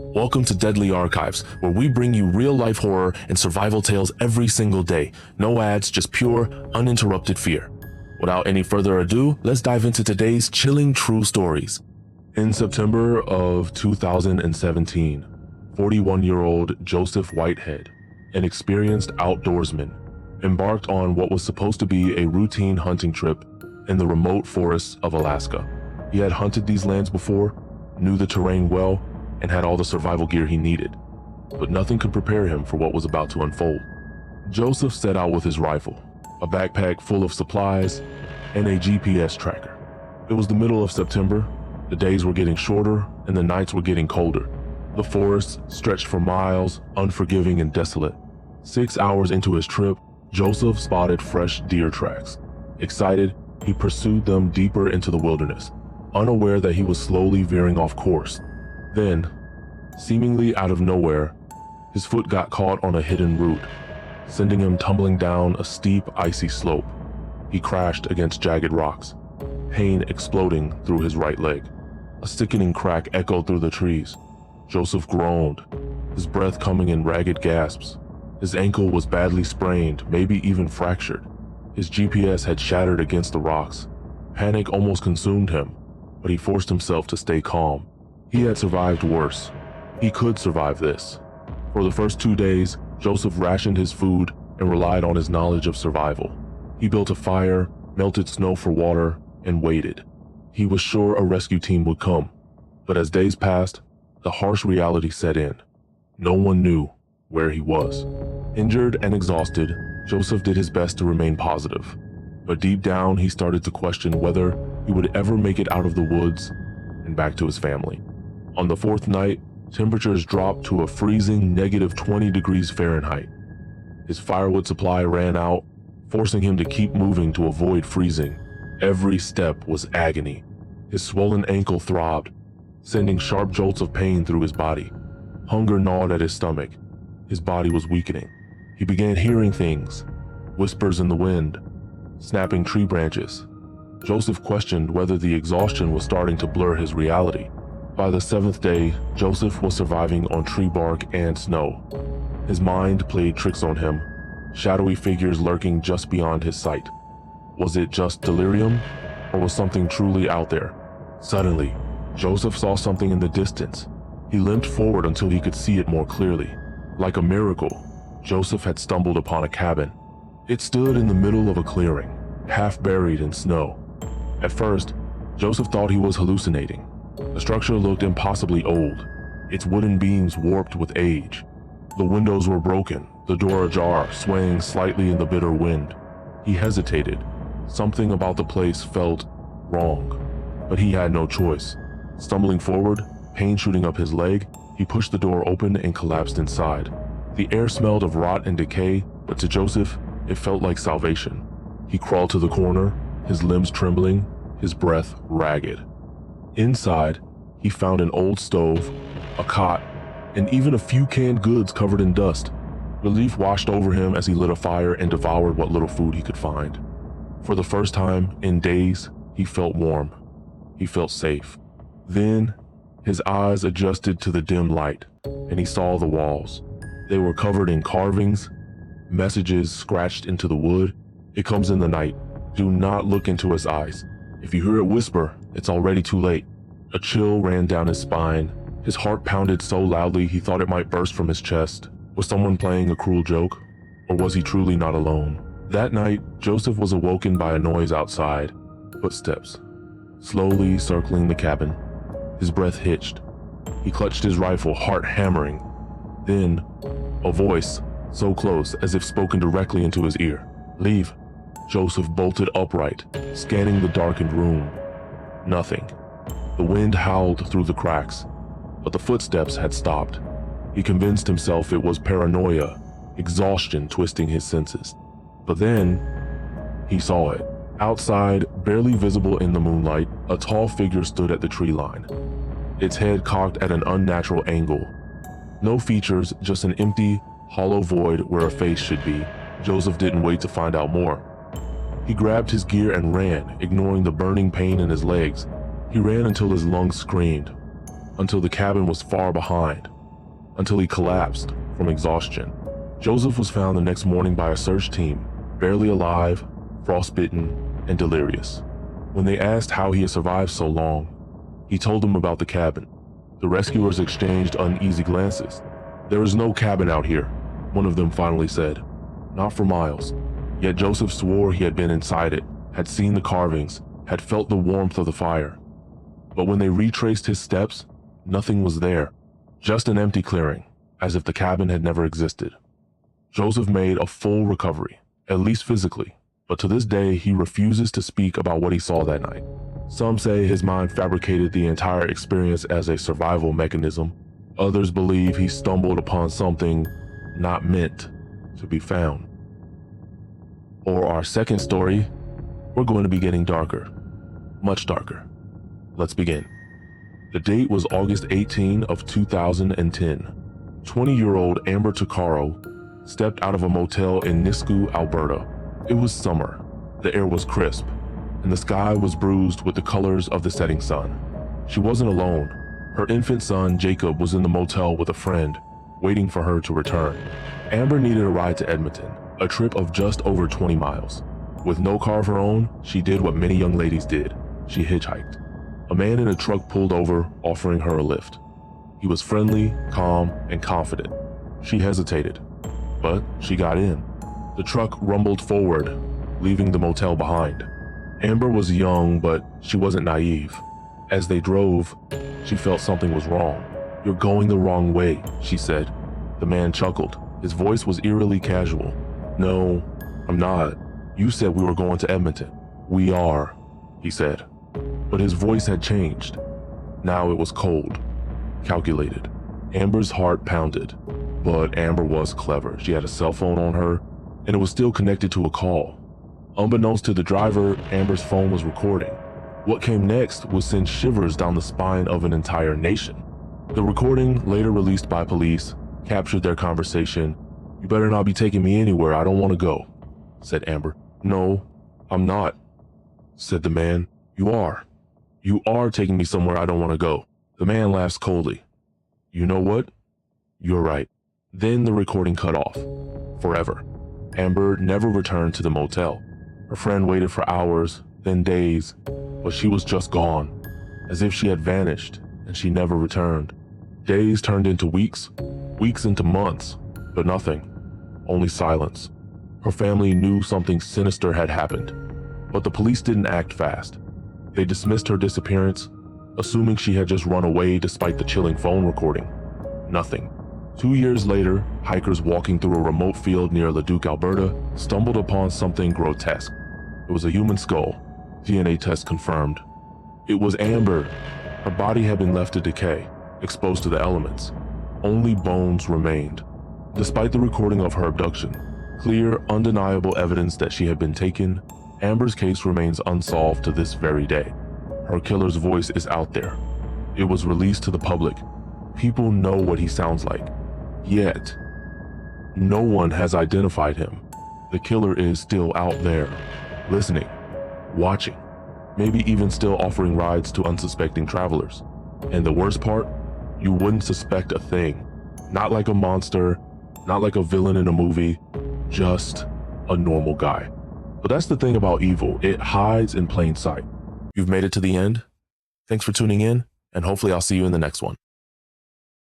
Welcome to Deadly Archives, where we bring you real-life horror and survival tales every single day. No ads, just pure, uninterrupted fear. Without any further ado, let's dive into today's chilling true stories. In September of 2017, 41-year-old Joseph Whitehead, an experienced outdoorsman, embarked on what was supposed to be a routine hunting trip in the remote forests of Alaska. He had hunted these lands before, knew the terrain well, and had all the survival gear he needed, but nothing could prepare him for what was about to unfold. Joseph set out with his rifle, a backpack full of supplies, and a GPS tracker. It was the middle of September, the days were getting shorter, and the nights were getting colder. The forest stretched for miles, unforgiving and desolate. 6 hours into his trip, Joseph spotted fresh deer tracks. Excited, he pursued them deeper into the wilderness, unaware that he was slowly veering off course. Then, seemingly out of nowhere, his foot got caught on a hidden root, sending him tumbling down a steep, icy slope. He crashed against jagged rocks, pain exploding through his right leg. A sickening crack echoed through the trees. Joseph groaned, his breath coming in ragged gasps. His ankle was badly sprained, maybe even fractured. His GPS had shattered against the rocks. Panic almost consumed him, but he forced himself to stay calm. He had survived worse. He could survive this. For the first 2 days, Joseph rationed his food and relied on his knowledge of survival. He built a fire, melted snow for water, and waited. He was sure a rescue team would come. But as days passed, the harsh reality set in. No one knew where he was. Injured and exhausted, Joseph did his best to remain positive. But deep down, he started to question whether he would ever make it out of the woods and back to his family. On the 4th night, temperatures dropped to a freezing -20 degrees Fahrenheit. His firewood supply ran out, forcing him to keep moving to avoid freezing. Every step was agony. His swollen ankle throbbed, sending sharp jolts of pain through his body. Hunger gnawed at his stomach. His body was weakening. He began hearing things, whispers in the wind, snapping tree branches. Joseph questioned whether the exhaustion was starting to blur his reality. By the 7th day, Joseph was surviving on tree bark and snow. His mind played tricks on him, shadowy figures lurking just beyond his sight. Was it just delirium, or was something truly out there? Suddenly, Joseph saw something in the distance. He limped forward until he could see it more clearly. Like a miracle, Joseph had stumbled upon a cabin. It stood in the middle of a clearing, half buried in snow. At first, Joseph thought he was hallucinating. The structure looked impossibly old, its wooden beams warped with age. The windows were broken, the door ajar, swaying slightly in the bitter wind. He hesitated. Something about the place felt wrong, but he had no choice. Stumbling forward, pain shooting up his leg, he pushed the door open and collapsed inside. The air smelled of rot and decay, but to Joseph, it felt like salvation. He crawled to the corner, his limbs trembling, his breath ragged. Inside, he found an old stove, a cot, and even a few canned goods covered in dust. Relief washed over him as he lit a fire and devoured what little food he could find. For the first time in days, he felt warm. He felt safe. Then, his eyes adjusted to the dim light, and he saw the walls. They were covered in carvings, messages scratched into the wood. "It comes in the night. Do not look into its eyes. If you hear it whisper, it's already too late." A chill ran down his spine. His heart pounded so loudly he thought it might burst from his chest. Was someone playing a cruel joke? Or was he truly not alone? That night, Joseph was awoken by a noise outside. Footsteps, slowly circling the cabin. His breath hitched. He clutched his rifle, heart hammering. Then, a voice, so close as if spoken directly into his ear. "Leave." Joseph bolted upright, scanning the darkened room. Nothing. The wind howled through the cracks, but the footsteps had stopped. He convinced himself it was paranoia, exhaustion twisting his senses. But then, he saw it. Outside, barely visible in the moonlight, a tall figure stood at the tree line, its head cocked at an unnatural angle. No features, just an empty, hollow void where a face should be. Joseph didn't wait to find out more. He grabbed his gear and ran, ignoring the burning pain in his legs. He ran until his lungs screamed. until the cabin was far behind, until he collapsed from exhaustion. Joseph was found the next morning by a search team, barely alive, frostbitten, and delirious. When they asked how he had survived so long, he told them about the cabin. The rescuers exchanged uneasy glances. "There is no cabin out here," one of them finally said. "Not for miles." Yet Joseph swore he had been inside it, had seen the carvings, had felt the warmth of the fire. But when they retraced his steps, nothing was there, just an empty clearing, as if the cabin had never existed. Joseph made a full recovery, at least physically, but to this day he refuses to speak about what he saw that night. Some say his mind fabricated the entire experience as a survival mechanism. Others believe he stumbled upon something not meant to be found. For our second story, we're going to be getting darker, much darker. Let's begin. The date was August 18 of 2010. 20-year-old Amber Tuccaro stepped out of a motel in Nisku, Alberta. It was summer, the air was crisp, and the sky was bruised with the colors of the setting sun. She wasn't alone. Her infant son, Jacob, was in the motel with a friend, waiting for her to return. Amber needed a ride to Edmonton, a trip of just over 20 miles. With no car of her own, she did what many young ladies did. She hitchhiked. A man in a truck pulled over, offering her a lift. He was friendly, calm, and confident. She hesitated, but she got in. The truck rumbled forward, leaving the motel behind. Amber was young, but she wasn't naive. As they drove, she felt something was wrong. "You're going the wrong way," she said. The man chuckled. His voice was eerily casual. "No, I'm not. You said we were going to Edmonton." "We are," he said. But his voice had changed. Now it was cold, calculated. Amber's heart pounded. But Amber was clever. She had a cell phone on her, and it was still connected to a call. Unbeknownst to the driver, Amber's phone was recording. What came next would send shivers down the spine of an entire nation. The recording, later released by police, captured their conversation. "You better not be taking me anywhere I don't want to go," said Amber. "No, I'm not," said the man. "You are. You are taking me somewhere I don't want to go." The man laughs coldly. "You know what? You're right." Then the recording cut off. Forever. Amber never returned to the motel. Her friend waited for hours, then days, but she was just gone, as if she had vanished and she never returned. Days turned into weeks, weeks into months, but nothing, only silence. Her family knew something sinister had happened, but the police didn't act fast. They dismissed her disappearance, assuming she had just run away despite the chilling phone recording. Nothing. 2 years later, hikers walking through a remote field near Leduc, Alberta, stumbled upon something grotesque. It was a human skull. DNA test confirmed. It was Amber. Her body had been left to decay, exposed to the elements. Only bones remained. Despite the recording of her abduction, clear, undeniable evidence that she had been taken, Amber's case remains unsolved to this very day. Her killer's voice is out there. It was released to the public. People know what he sounds like. Yet, no one has identified him. The killer is still out there, listening, watching, maybe even still offering rides to unsuspecting travelers. And the worst part, you wouldn't suspect a thing. Not like a monster, not like a villain in a movie, just a normal guy. But that's the thing about evil, it hides in plain sight. You've made it to the end. Thanks for tuning in, and hopefully I'll see you in the next one.